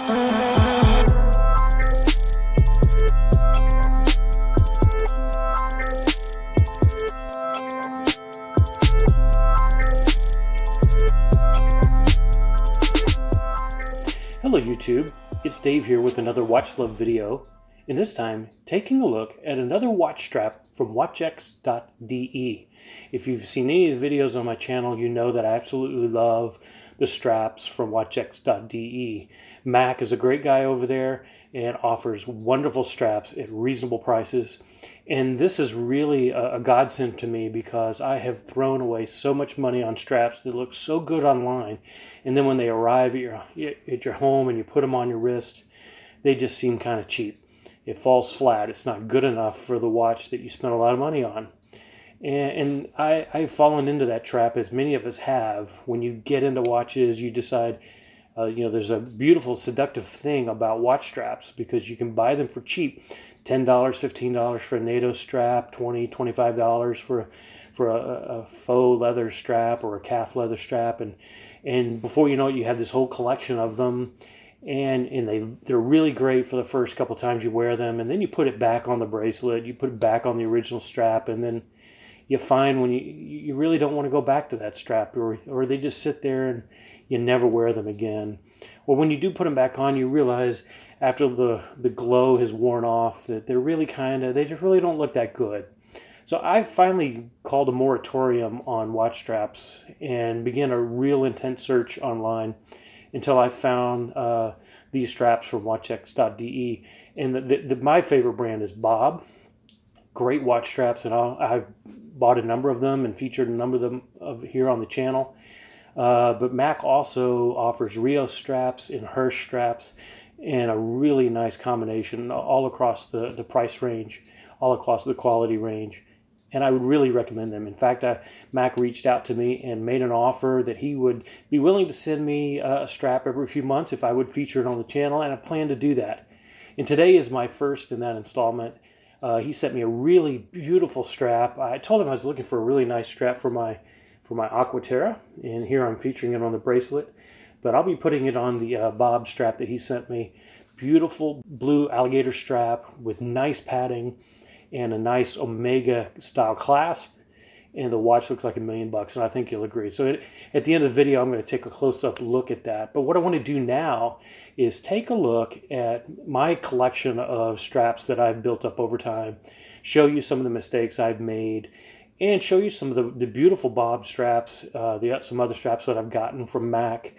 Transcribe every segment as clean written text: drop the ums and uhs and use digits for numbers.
Hello YouTube, it's Dave here with another Watch Love video, and this time taking a look at another watch strap from watchx.de. If you've seen any of the videos on my channel, you know that I absolutely love the straps from watchx.de. Mac is a great guy over there and offers wonderful straps at reasonable prices. And this is really a godsend to me because I have thrown away so much money on straps that look so good online. And then when they arrive at your home and you put them on your wrist, they just seem kind of cheap. It falls flat. It's not good enough for the watch that you spent a lot of money on. And I've fallen into that trap, as many of us have. When you get into watches, you decide, there's a beautiful, seductive thing about watch straps because you can buy them for cheap. $10, $15 for a NATO strap, $20, $25 for a faux leather strap or a calf leather strap, and before you know it, you have this whole collection of them, and they're really great for the first couple times you wear them, and then you put it back on the bracelet, you put it back on the original strap, and then you find when you really don't want to go back to that strap, or they just sit there and you never wear them again. Well, when you do put them back on, you realize after the glow has worn off that they're really they just really don't look that good. So I finally called a moratorium on watch straps and began a real intense search online until I found these straps from watchx.de. And my favorite brand is Bob. Great watch straps, and I've bought a number of them and featured a number of them here on the channel. But Mac also offers Rio straps and Hirsch straps, and a really nice combination all across the price range, all across the quality range. And I would really recommend them. In fact, Mac reached out to me and made an offer that he would be willing to send me a strap every few months if I would feature it on the channel, and I plan to do that. And today is my first in that installment. He sent me a really beautiful strap. I told him I was looking for a really nice strap for my Aquaterra, and here I'm featuring it on the bracelet. But I'll be putting it on the Bob strap that he sent me. Beautiful blue alligator strap with nice padding and a nice Omega style clasp. And the watch looks like $1 million, and I think you'll agree. So at the end of the video, I'm going to take a close-up look at that. But what I want to do now is take a look at my collection of straps that I've built up over time, show you some of the mistakes I've made, and show you some of the beautiful Bob straps, some other straps that I've gotten from Mac.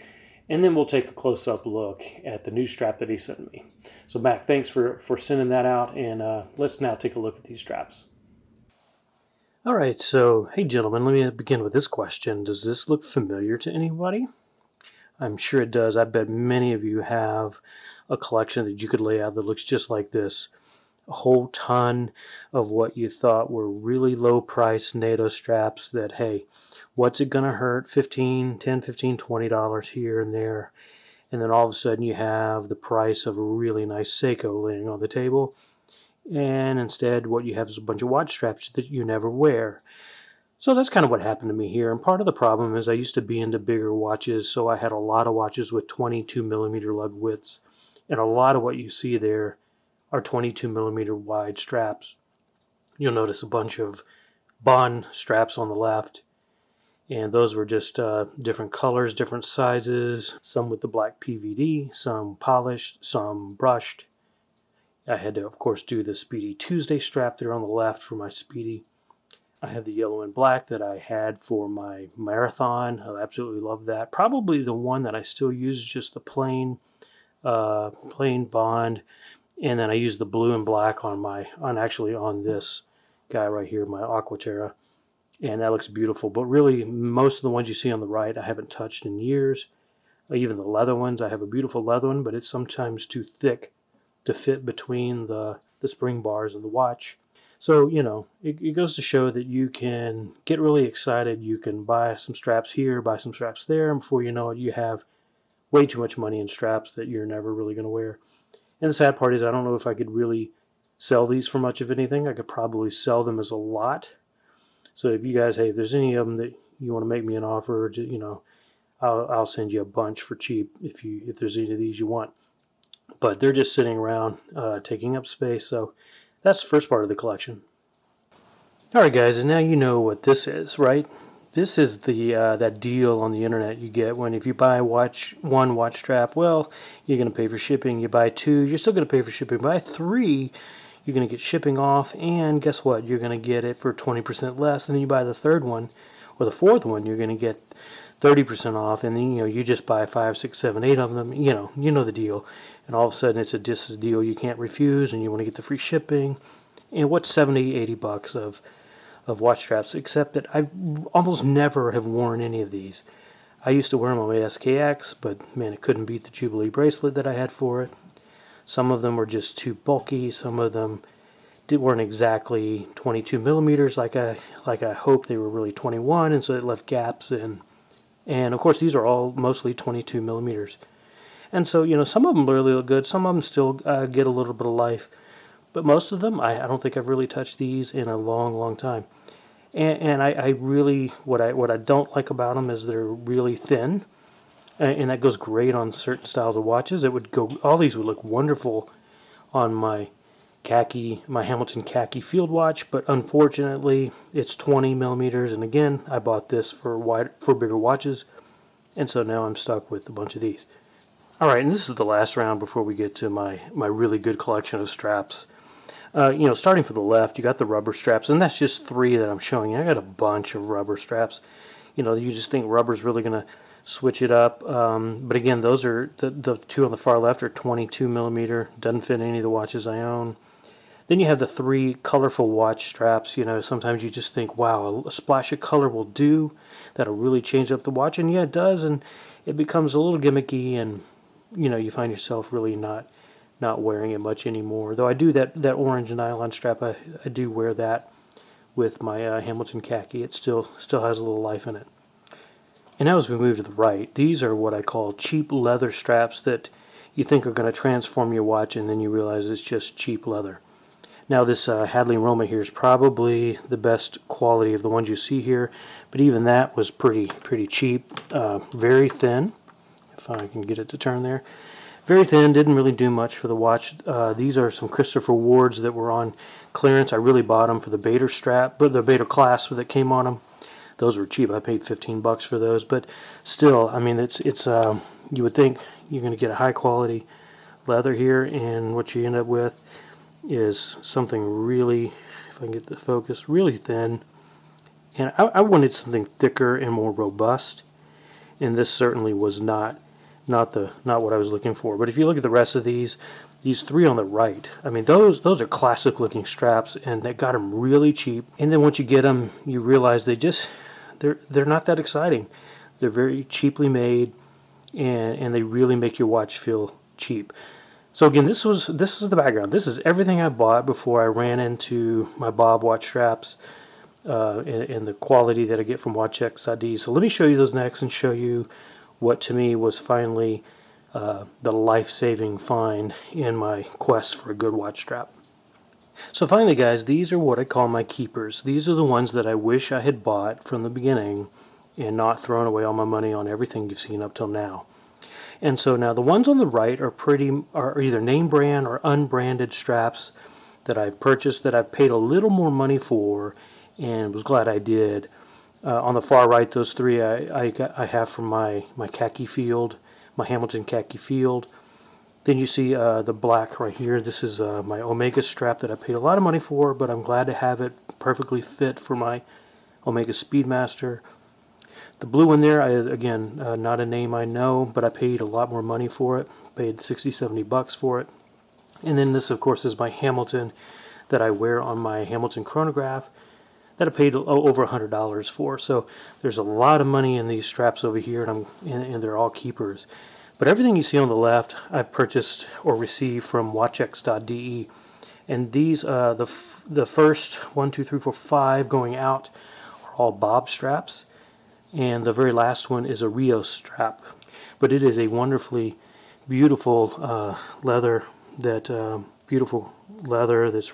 And then we'll take a close-up look at the new strap that he sent me. So Mac, thanks for sending that out, and let's now take a look at these straps. All right, so hey gentlemen, let me begin with this question. Does this look familiar to anybody? I'm sure it does. I bet many of you have a collection that you could lay out that looks just like this. A whole ton of what you thought were really low price NATO straps that, hey, what's it gonna hurt? $10, $15, $20 here and there. And then all of a sudden you have the price of a really nice Seiko laying on the table. And instead what you have is a bunch of watch straps that you never wear. So that's kind of what happened to me here. And part of the problem is I used to be into bigger watches, so I had a lot of watches with 22 millimeter lug widths. And a lot of what you see there are 22 millimeter wide straps. You'll notice a bunch of Bond straps on the left, and those were just different colors, different sizes, some with the black PVD, some polished, some brushed. I had to, of course, do the Speedy Tuesday strap there on the left for my Speedy. I have the yellow and black that I had for my Marathon. I absolutely love that. Probably the one that I still use is just the plain Bond. And then I use the blue and black on this guy right here, my Aquaterra. And that looks beautiful. But really, most of the ones you see on the right, I haven't touched in years. Even the leather ones, I have a beautiful leather one, but it's sometimes too thick to fit between the spring bars of the watch. So, it goes to show that you can get really excited. You can buy some straps here, buy some straps there, and before you know it, you have way too much money in straps that you're never really going to wear. And the sad part is I don't know if I could really sell these for much of anything. I could probably sell them as a lot. So if you guys, hey, if there's any of them that you want to make me an offer, I'll send you a bunch for cheap if there's any of these you want. but they're just sitting around taking up space. So that's the first part of the collection. Alright guys, and now you know what this is, right? This is the that deal on the internet you get when if you buy one watch strap, well, you're going to pay for shipping. You buy two, you're still going to pay for shipping. Buy three, you're going to get shipping off, and guess what? You're going to get it for 20% less. And then you buy the third one or the fourth one, you're going to get 30% off, and then you just buy 5, 6, 7, 8 of them. You know the deal. And all of a sudden, it's a deal you can't refuse, and you want to get the free shipping. And what's 70, 80 bucks of watch straps? Except that I almost never have worn any of these. I used to wear them on my SKX, but man, it couldn't beat the Jubilee bracelet that I had for it. Some of them were just too bulky. Some of them weren't exactly 22 millimeters like I hoped they were really 21, and so it left gaps in. And of course, these are all mostly 22 millimeters. And so, some of them really look good. Some of them still get a little bit of life. But most of them, I don't think I've really touched these in a long, long time. And I really, what I don't like about them is they're really thin. And that goes great on certain styles of watches. All these would look wonderful on my Hamilton khaki field watch, but unfortunately it's 20 millimeters, and again I bought this for bigger watches, and so now I'm stuck with a bunch of these. Alright, and this is the last round before we get to my really good collection of straps. Starting from the left, you got the rubber straps, and that's just 3 that I'm showing you. I got a bunch of rubber straps. You just think rubber's really going to switch it up, but again, those are the 2 on the far left are 22 millimeter. Doesn't fit any of the watches I own. Then you have the 3 colorful watch straps. Sometimes you just think, wow, a splash of color will do. That'll really change up the watch, and yeah, it does, and it becomes a little gimmicky, and you find yourself really not wearing it much anymore. Though I do that orange nylon strap, I do wear that with my Hamilton khaki. It still has a little life in it. And now as we move to the right, these are what I call cheap leather straps that you think are going to transform your watch, and then you realize it's just cheap leather. Now this Hadley Roma here is probably the best quality of the ones you see here, but even that was pretty cheap. Very thin, if I can get it to turn there. Very thin, didn't really do much for the watch. These are some Christopher Wards that were on clearance. I really bought them for the Bader strap, but the Bader clasp that came on them. Those were cheap. I paid 15 bucks for those, but still, I mean, it's you would think you're going to get a high quality leather here, and what you end up with is something really, if I can get the focus, really thin. And I wanted something thicker and more robust, and this certainly was not what I was looking for. But if you look at the rest of these 3 on the right, I mean, those are classic looking straps, and they got them really cheap. And then once you get them, you realize they're not that exciting. They're very cheaply made, and they really make your watch feel cheap. So again, this is the background. This is everything I bought before I ran into my Bob watch straps and the quality that I get from WatchX.de. So let me show you those next and show you what to me was finally the life-saving find in my quest for a good watch strap. So finally, guys, these are what I call my keepers. These are the ones that I wish I had bought from the beginning and not thrown away all my money on everything you've seen up till now. And so now the ones on the right are either name brand or unbranded straps that I've purchased that I've paid a little more money for and was glad I did. On the far right, those 3 I have from my khaki field, my Hamilton khaki field. Then you see the black right here. This is my Omega strap that I paid a lot of money for, but I'm glad to have it perfectly fit for my Omega Speedmaster. The blue one there, again, not a name I know, but I paid a lot more money for it. Paid 60, 70 bucks for it. And then this, of course, is my Hamilton that I wear on my Hamilton chronograph that I paid over $100 for. So there's a lot of money in these straps over here, and they're all keepers. But everything you see on the left, I've purchased or received from WatchX.de. And these, the first 1, 2, 3, 4, 5 going out are all Bob straps. And the very last one is a Rios strap, but it is a wonderfully beautiful leather that's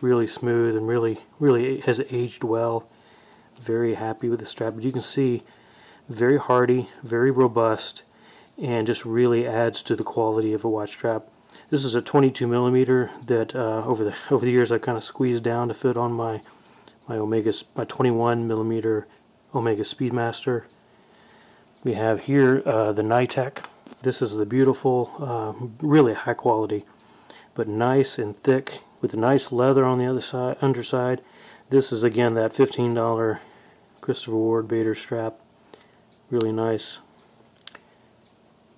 really smooth and really has aged well. Very happy with the strap, but you can see very hardy, very robust, and just really adds to the quality of a watch strap. This is a 22 millimeter that over the years I kind of squeezed down to fit on my 21 millimeter Omega Speedmaster. We have here the Nitec. This is the beautiful, really high quality, but nice and thick with a nice leather on the other side, underside. This is again that $15 Christopher Ward Bader strap. Really nice,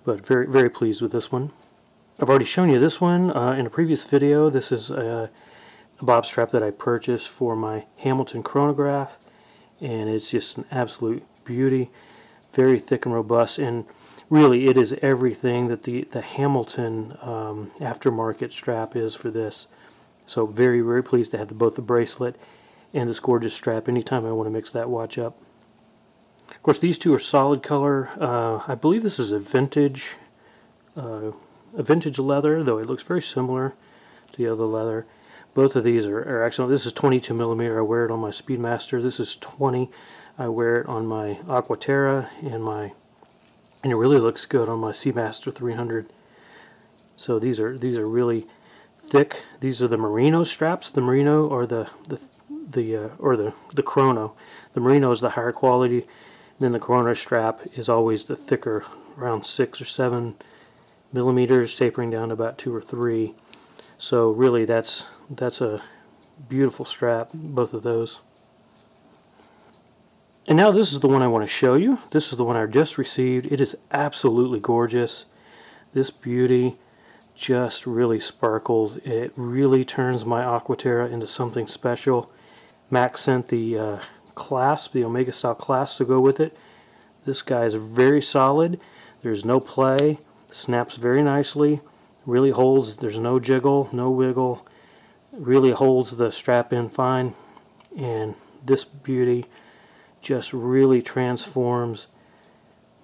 but very, very pleased with this one. I've already shown you this one in a previous video. This is a bob strap that I purchased for my Hamilton chronograph, and it's just an absolute beauty. Very thick and robust, and really it is everything that the Hamilton aftermarket strap is for this. So very, very pleased to have both the bracelet and this gorgeous strap anytime I want to mix that watch up. Of course, these two are solid color. I believe this is a vintage leather, though it looks very similar to the other leather. Both of these are excellent. This is 22 millimeter. I wear it on my Speedmaster. This is 20. I wear it on my Aquaterra and it really looks good on my Seamaster 300. So these are really thick. These are the Marino straps. The Marino or the Chrono. The Marino is the higher quality. And then the Chrono strap is always the thicker, around 6 or 7 millimeters, tapering down to about 2 or 3. So really, that's a beautiful strap, both of those. And now this is the one I want to show you. This is the one I just received. It is absolutely gorgeous. This beauty just really sparkles. It really turns my Aquaterra into something special. Max sent the clasp, the Omega style clasp to go with it. This guy is very solid. There's no play. Snaps very nicely. Really holds. There's no jiggle, no wiggle. Really holds the strap in fine. And this beauty just really transforms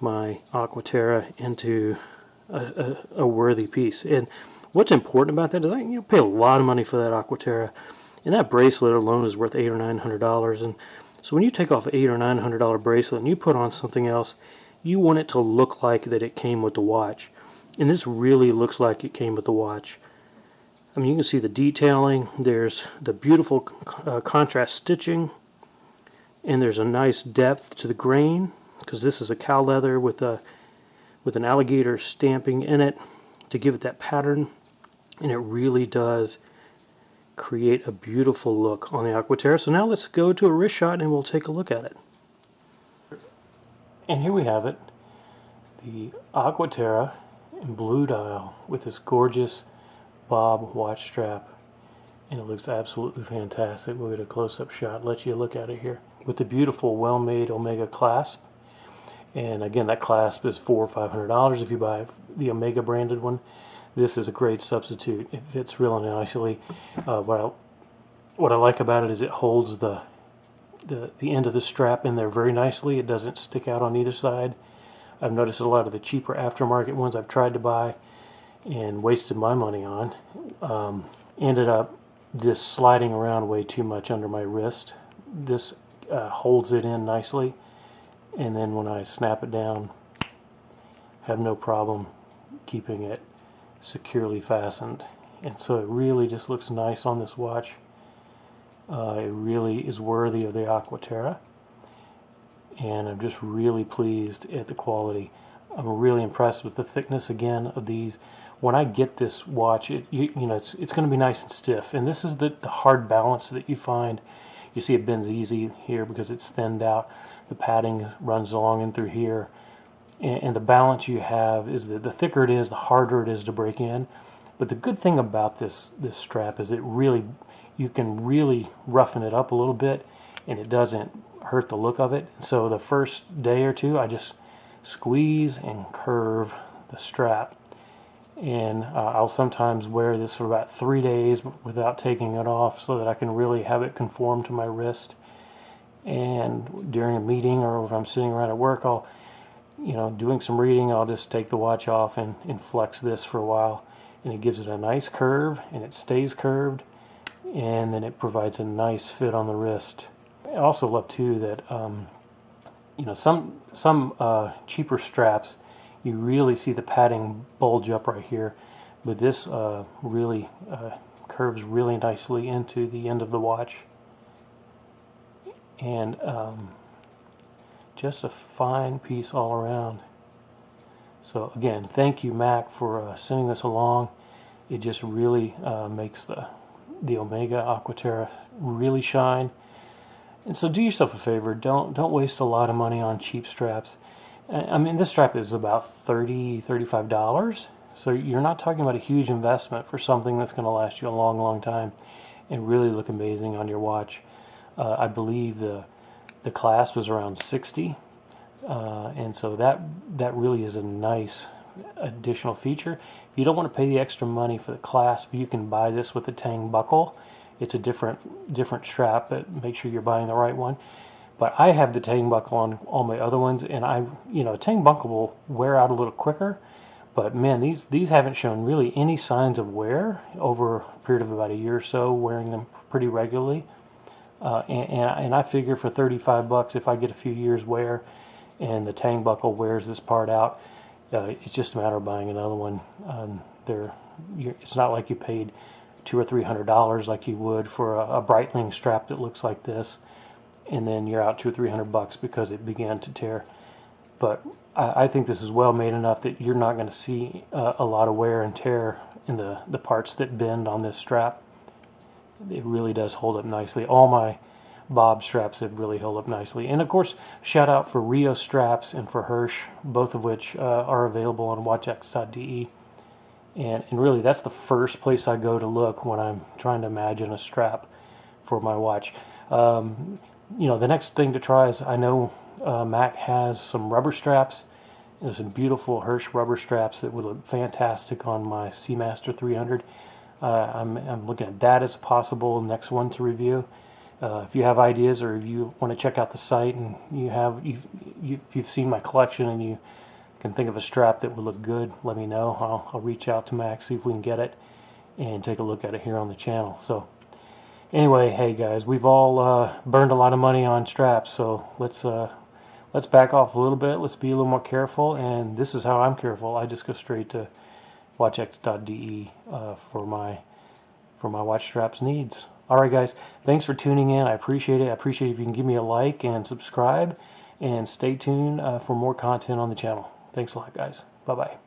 my Aquaterra into a worthy piece. And what's important about that is I pay a lot of money for that Aquaterra, and that bracelet alone is worth $800 or $900. And so when you take off an $800 or $900 bracelet and you put on something else, you want it to look like that it came with the watch. And this really looks like it came with the watch. I mean, you can see the detailing. There's the beautiful contrast stitching. And there's a nice depth to the grain, because this is a cow leather with an alligator stamping in it to give it that pattern. And it really does create a beautiful look on the Aquaterra. So now let's go to a wrist shot and we'll take a look at it. And here we have it, the Aquaterra in blue dial with this gorgeous bob watch strap. And it looks absolutely fantastic. We'll get a close-up shot, let you look at it here. With the beautiful, well-made Omega clasp. And again, that clasp is $400 or $500 if you buy the Omega branded one. This is a great substitute. It fits really nicely. What I like about it is it holds the end of the strap in there very nicely. It doesn't stick out on either side. I've noticed a lot of the cheaper aftermarket ones I've tried to buy and wasted my money on ended up just sliding around way too much under my wrist. This holds it in nicely, and then when I snap it down, have no problem keeping it securely fastened. And so it really just looks nice on this watch. It really is worthy of the Aquaterra, and I'm just really pleased at the quality. I'm really impressed with the thickness again of these. When I get this watch, it's going to be nice and stiff, and this is the hard balance that you find. You see it bends easy here because it's thinned out. The padding runs along in through here, and the balance you have is that the thicker it is, the harder it is to break in. But the good thing about this strap is you can really roughen it up a little bit, and it doesn't hurt the look of it. So the first day or two, I just squeeze and curve the strap, and I'll sometimes wear this for about 3 days without taking it off, so that I can really have it conform to my wrist. And during a meeting, or if I'm sitting around at work, I'll, doing some reading, I'll just take the watch off and flex this for a while, and it gives it a nice curve, and it stays curved, and then it provides a nice fit on the wrist. I also love too that some cheaper straps, you really see the padding bulge up right here. but this really curves really nicely into the end of the watch, and just a fine piece all around. So again, thank you, Mac, for sending this along. It just really makes the Omega Aquaterra really shine. And so do yourself a favor, don't waste a lot of money on cheap straps. I mean, this strap is about $35, so you're not talking about a huge investment for something that's going to last you a long time and really look amazing on your watch. I believe the clasp is around 60, and so that really is a nice additional feature. If you don't want to pay the extra money for the clasp, you can buy this with a tang buckle. It's a different strap, but make sure you're buying the right one. But I have the tang buckle on all my other ones, and a tang buckle will wear out a little quicker. But man, these haven't shown really any signs of wear over a period of about a year or so, wearing them pretty regularly. And I figure for $35, if I get a few years wear, and the tang buckle wears this part out, it's just a matter of buying another one. It's not like you paid $200 or $300 like you would for a Breitling strap that looks like this, and then you're out $200 or $300 because it began to tear. But I think this is well made enough that you're not going to see a lot of wear and tear in the parts that bend on this strap. It really does hold up nicely. All my Bob straps have really held up nicely. And of course, shout out for Rio straps and for Hirsch, both of which are available on watchx.de. And really, that's the first place I go to look when I'm trying to imagine a strap for my watch. The next thing to try is, I know Mac has some rubber straps. There's some beautiful Hirsch rubber straps that would look fantastic on my Seamaster 300. I'm looking at that as a possible next one to review. If you have ideas, or if you want to check out the site and you've seen my collection and you can think of a strap that would look good, let me know. I'll reach out to Mac, see if we can get it, and take a look at it here on the channel. So anyway, hey guys, we've all burned a lot of money on straps, so let's back off a little bit. Let's be a little more careful, and this is how I'm careful. I just go straight to watchx.de for my watch straps needs. Alright guys, thanks for tuning in. I appreciate it. I appreciate if you can give me a like and subscribe, and stay tuned for more content on the channel. Thanks a lot, guys. Bye-bye.